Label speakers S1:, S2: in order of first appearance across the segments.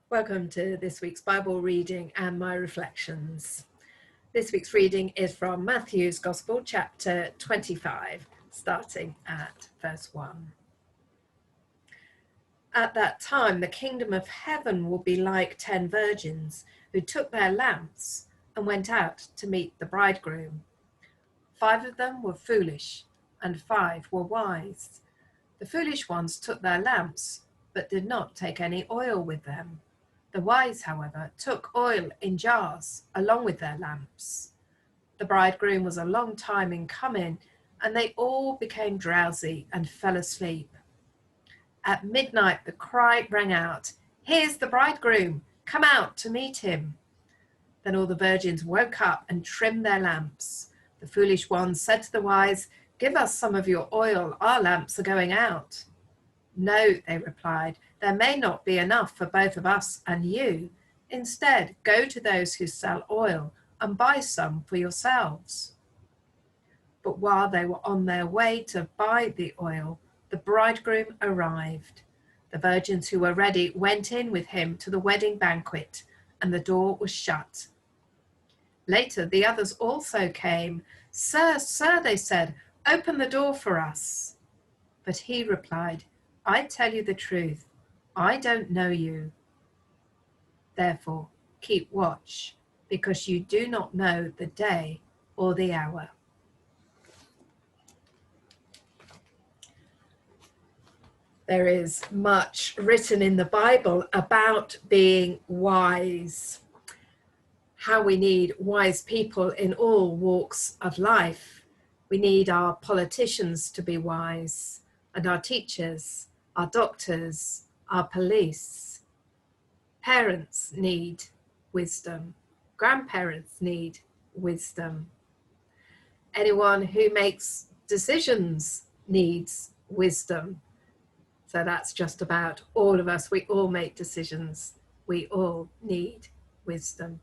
S1: Welcome to this week's Bible reading and my reflections. This week's reading is from Matthew's Gospel, chapter 25, starting at verse 1. At that time, the kingdom of heaven will be like 10 virgins who took their lamps and went out to meet the bridegroom. 5 of them were foolish and 5 were wise. The foolish ones took their lamps, but did not take any oil with them. The wise, however, took oil in jars along with their lamps. The bridegroom was a long time in coming, and they all became drowsy and fell asleep. At midnight the cry rang out, "Here's the bridegroom, come out to meet him." Then all the virgins woke up and trimmed their lamps. The foolish ones said to the wise, "Give us some of your oil, our lamps are going out." "No," they replied, "there may not be enough for both of us and you. Instead, go to those who sell oil and buy some for yourselves." But while they were on their way to buy the oil, the bridegroom arrived. The virgins who were ready went in with him to the wedding banquet, and the door was shut. Later, the others also came. "Sir, sir," they said, "open the door for us." But he replied, "I tell you the truth, I don't know you. Therefore, keep watch, because you do not know the day or the hour." There is much written in the Bible about being wise, how we need wise people in all walks of life. We need our politicians to be wise, and our teachers, our doctors, our police. Parents need wisdom. Grandparents need wisdom. Anyone who makes decisions needs wisdom. So that's just about all of us. We all make decisions. We all need wisdom.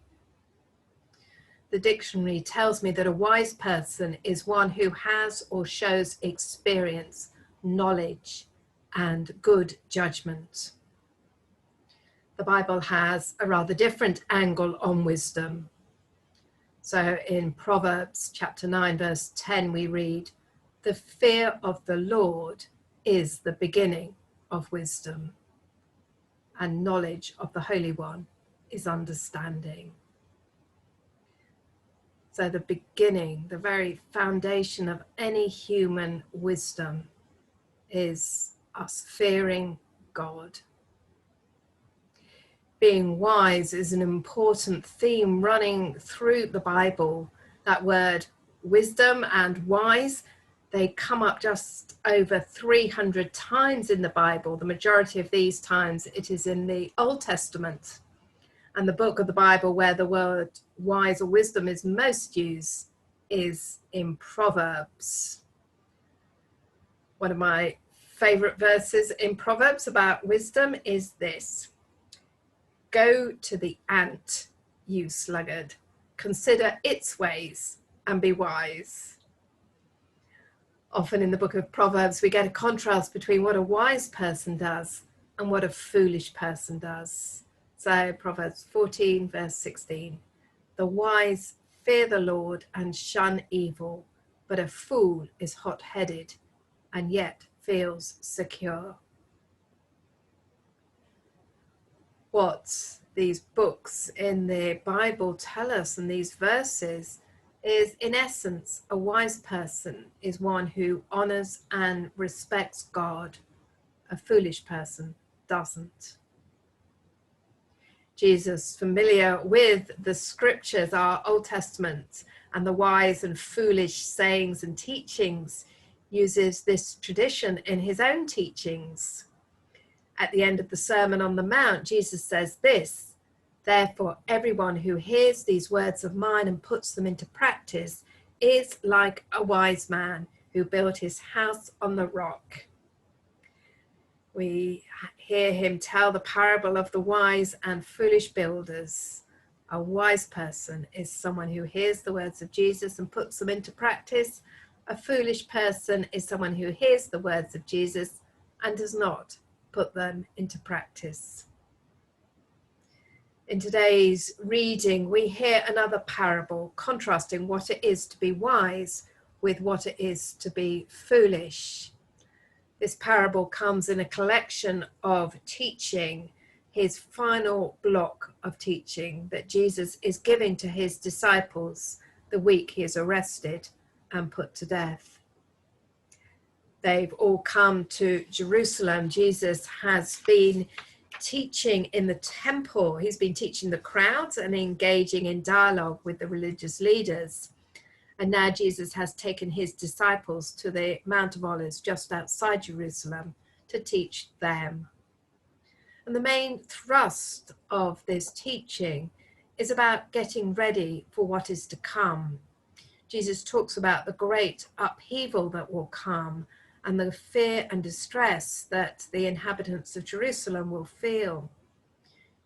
S1: The dictionary tells me that a wise person is one who has or shows experience, knowledge, and good judgment. The Bible has a rather different angle on wisdom. So in Proverbs chapter 9, verse 10, we read, "The fear of the Lord is the beginning of wisdom, and knowledge of the Holy One is understanding." So the beginning, the very foundation of any human wisdom is us fearing God. Being wise is an important theme running through the Bible. That word wisdom and wise, they come up just over 300 times in the Bible. The majority of these times it is in the Old Testament. And the book of the Bible where the word wise or wisdom is most used is in Proverbs. One of my favorite verses in Proverbs about wisdom is this: "Go to the ant, you sluggard, consider its ways and be wise." Often in the book of Proverbs, we get a contrast between what a wise person does and what a foolish person does. So Proverbs 14, verse 16, "The wise fear the Lord and shun evil, but a fool is hot-headed and yet feels secure." What these books in the Bible tell us, and these verses, is in essence, a wise person is one who honors and respects God. A foolish person doesn't. Jesus, familiar with the scriptures, our Old Testament, and the wise and foolish sayings and teachings, uses this tradition in his own teachings. At the end of the Sermon on the Mount, Jesus says this: "Therefore, everyone who hears these words of mine and puts them into practice is like a wise man who built his house on the rock." We hear him tell the parable of the wise and foolish builders. A wise person is someone who hears the words of Jesus and puts them into practice. A foolish person is someone who hears the words of Jesus and does not put them into practice. In today's reading, we hear another parable contrasting what it is to be wise with what it is to be foolish. This parable comes in a collection of teaching, his final block of teaching that Jesus is giving to his disciples the week he is arrested and put to death. They've all come to Jerusalem. Jesus has been teaching in the temple. He's been teaching the crowds and engaging in dialogue with the religious leaders. And now Jesus has taken his disciples to the Mount of Olives just outside Jerusalem to teach them. And the main thrust of this teaching is about getting ready for what is to come. Jesus talks about the great upheaval that will come and the fear and distress that the inhabitants of Jerusalem will feel.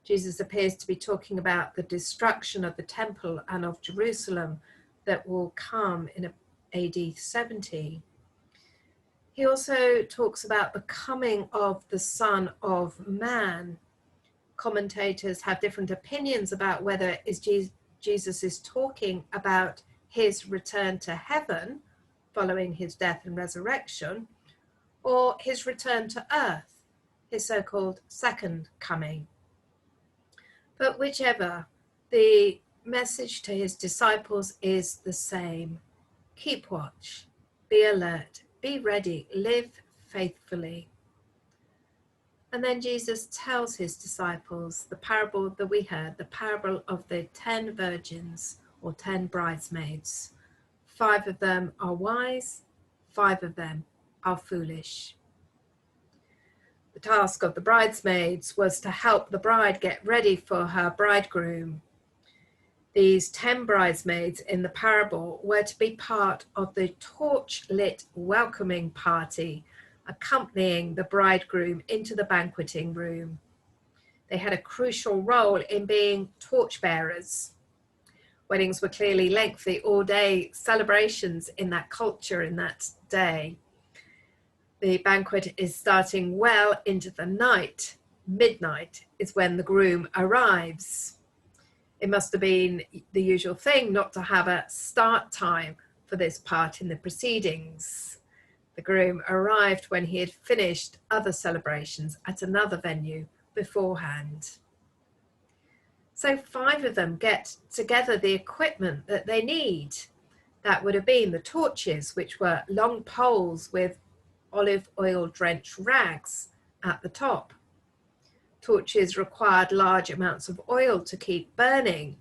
S1: Jesus appears to be talking about the destruction of the temple and of Jerusalem that will come in AD 70. He also talks about the coming of the Son of Man. Commentators have different opinions about whether Jesus is talking about his return to heaven following his death and resurrection, or his return to earth, his so-called second coming. But whichever, the message to his disciples is the same. Keep watch, be alert, be ready, live faithfully. And then Jesus tells his disciples the parable that we heard, the parable of the 10 virgins or 10 bridesmaids. 5 of them are wise, 5 of them are foolish. The task of the bridesmaids was to help the bride get ready for her bridegroom. These 10 bridesmaids in the parable were to be part of the torch-lit welcoming party, accompanying the bridegroom into the banqueting room. They had a crucial role in being torchbearers. Weddings were clearly lengthy, all-day celebrations in that culture in that day. The banquet is starting well into the night. Midnight is when the groom arrives. It must have been the usual thing not to have a start time for this part in the proceedings. The groom arrived when he had finished other celebrations at another venue beforehand. So 5 of them get together the equipment that they need. That would have been the torches, which were long poles with olive oil drenched rags at the top. Torches required large amounts of oil to keep burning.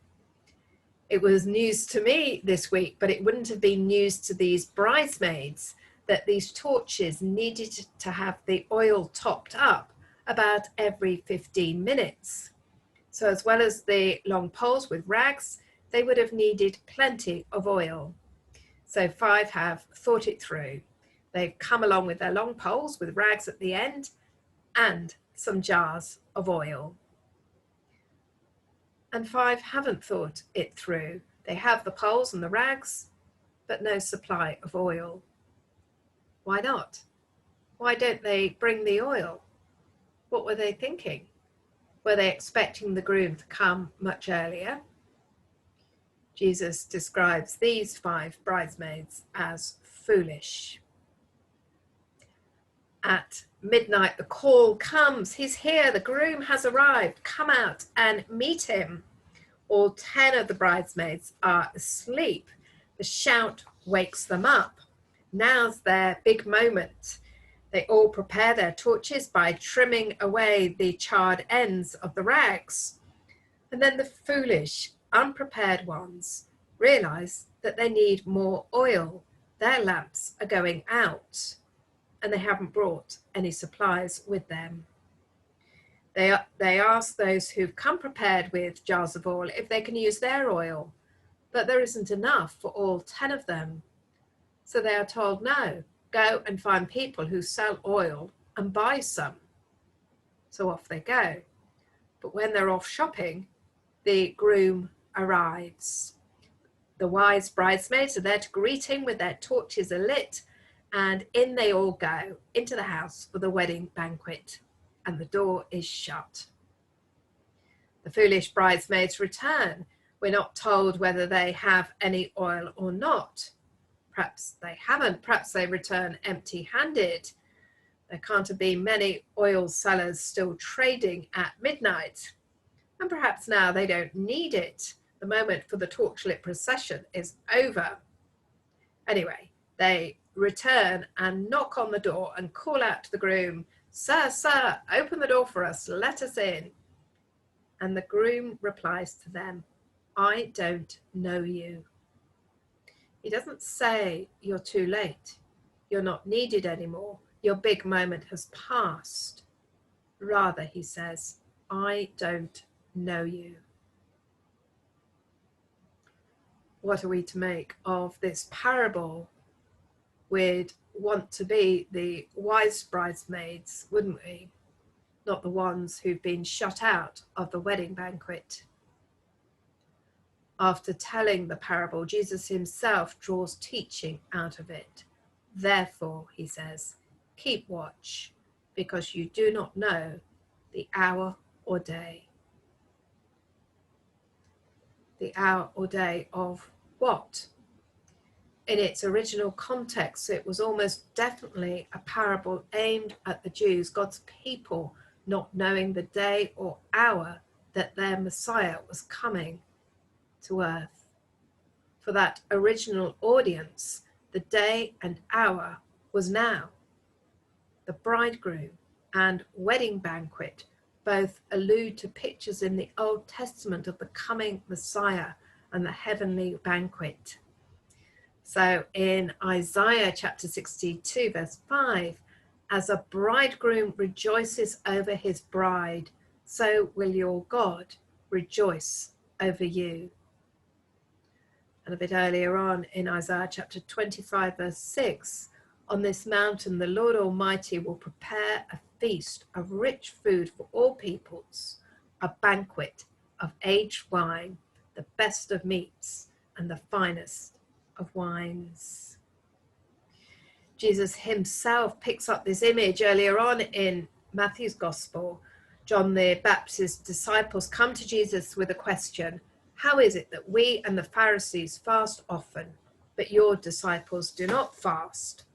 S1: It was news to me this week, but it wouldn't have been news to these bridesmaids that these torches needed to have the oil topped up about every 15 minutes. So as well as the long poles with rags, they would have needed plenty of oil. So 5 have thought it through. They've come along with their long poles with rags at the end and some jars of oil. And 5 haven't thought it through. They have the poles and the rags, but no supply of oil. Why not? Why don't they bring the oil? What were they thinking? Were they expecting the groom to come much earlier? Jesus describes these 5 bridesmaids as foolish. At midnight, the call comes. He's here. The groom has arrived. Come out and meet him. All 10 of the bridesmaids are asleep. The shout wakes them up. Now's their big moment. They all prepare their torches by trimming away the charred ends of the rags. And then the foolish, unprepared ones realize that they need more oil. Their lamps are going out, and they haven't brought any supplies with them. They ask those who've come prepared with jars of oil if they can use their oil, but there isn't enough for all 10 of them. So they are told, no, go and find people who sell oil and buy some. So off they go. But when they're off shopping, the groom arrives. The wise bridesmaids are there to greet him with their torches alit, and in they all go into the house for the wedding banquet, and the door is shut. The foolish bridesmaids return. We're not told whether they have any oil or not. Perhaps they haven't. Perhaps they return empty-handed. There can't have been many oil sellers still trading at midnight. And perhaps now they don't need it. The moment for the torchlit procession is over. Anyway, they return and knock on the door and call out to the groom, "Sir, sir, open the door for us, let us in." And the groom replies to them, "I don't know you." He doesn't say, "You're too late. You're not needed anymore. Your big moment has passed." Rather, he says, "I don't know you." What are we to make of this parable? We'd want to be the wise bridesmaids, wouldn't we? Not the ones who've been shut out of the wedding banquet. After telling the parable, Jesus himself draws teaching out of it. Therefore, he says, keep watch, because you do not know the hour or day. The hour or day of what? In its original context, it was almost definitely a parable aimed at the Jews, God's people, not knowing the day or hour that their Messiah was coming to earth. For that original audience, the day and hour was now. The bridegroom and wedding banquet both allude to pictures in the Old Testament of the coming Messiah and the heavenly banquet. So in Isaiah chapter 62, verse 5, as a bridegroom rejoices over his bride, so will your God rejoice over you. And a bit earlier on in Isaiah chapter 25, verse 6, on this mountain, the Lord Almighty will prepare a feast of rich food for all peoples, a banquet of aged wine, the best of meats and the finest of wines. Jesus himself picks up this image earlier on in Matthew's Gospel. John the Baptist's disciples come to Jesus with a question: how is it that we and the Pharisees fast often, but your disciples do not fast?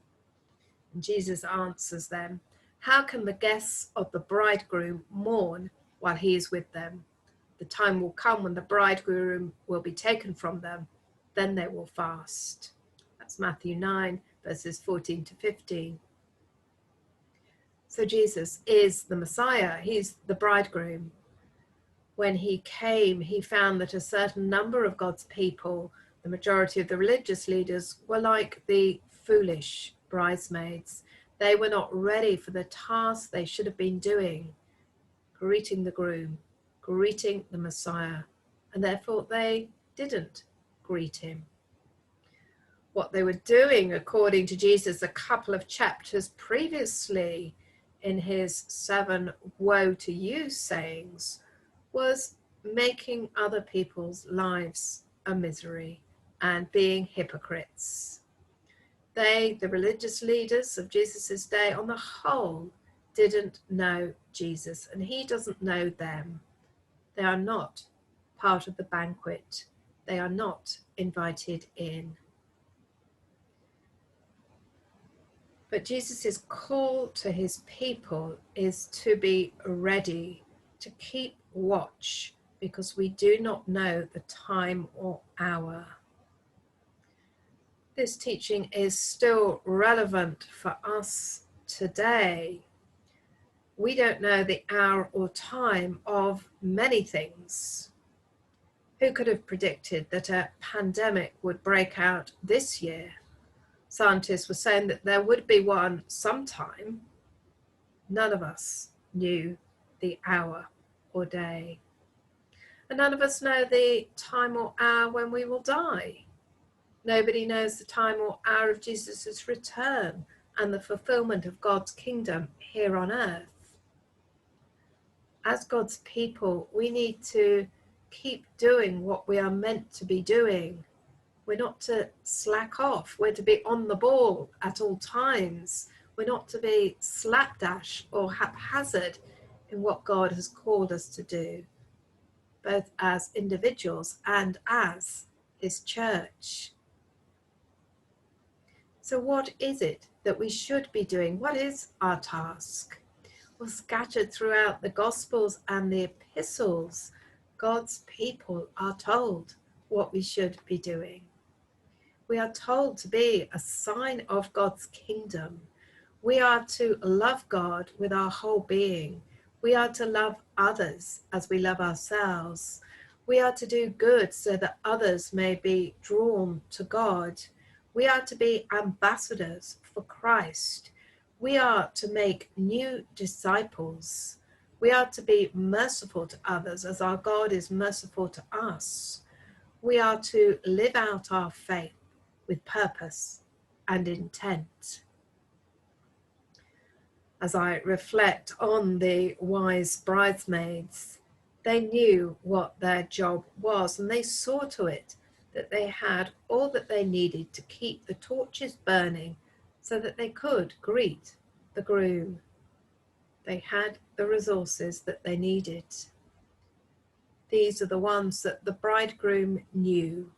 S1: And Jesus answers them, how can the guests of the bridegroom mourn while he is with them? The time will come when the bridegroom will be taken from them, then they will fast. That's Matthew 9, verses 14 to 15. So Jesus is the Messiah. He's the bridegroom. When he came, he found that a certain number of God's people, the majority of the religious leaders, were like the foolish bridesmaids. They were not ready for the task they should have been doing, greeting the groom, greeting the Messiah, and therefore they didn't greet him. What they were doing, according to Jesus a couple of chapters previously in his 7 woe to you sayings, was making other people's lives a misery and being hypocrites. They, the religious leaders of Jesus's day, on the whole, didn't know Jesus, and he doesn't know them. They are not part of the banquet. They are not invited in. But Jesus' call to his people is to be ready, to keep watch, because we do not know the time or hour. This teaching is still relevant for us today. We don't know the hour or time of many things. Who could have predicted that a pandemic would break out this year? Scientists were saying that there would be one sometime. None of us knew the hour or day. And none of us know the time or hour when we will die. Nobody knows the time or hour of Jesus' return and the fulfillment of God's kingdom here on earth. As God's people, we need to keep doing what we are meant to be doing. We're not to slack off. We're to be on the ball at all times. We're not to be slapdash or haphazard in what God has called us to do. both as individuals and as his church. So what is it that we should be doing? What is our task? Well, scattered throughout the Gospels and the epistles, God's people are told what we should be doing. We are told to be a sign of God's kingdom. We are to love God with our whole being. We are to love others as we love ourselves. We are to do good so that others may be drawn to God. We are to be ambassadors for Christ. We are to make new disciples. We are to be merciful to others as our God is merciful to us. We are to live out our faith with purpose and intent. As I reflect on the wise bridesmaids, they knew what their job was, and they saw to it that they had all that they needed to keep the torches burning so that they could greet the groom. They had the resources that they needed. These are the ones that the bridegroom knew.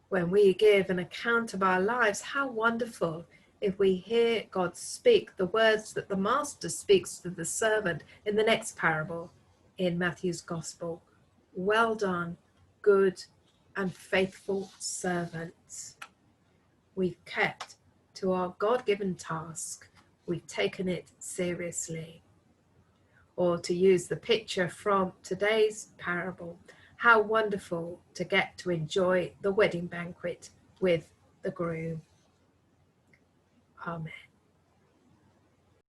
S1: When we give an account of our lives, how wonderful if we hear God speak the words that the master speaks to the servant in the next parable in Matthew's Gospel. Well done, good and faithful servant. We've kept to our God-given task. We've taken it seriously. Or to use the picture from today's parable, how wonderful to get to enjoy the wedding banquet with the groom. Amen.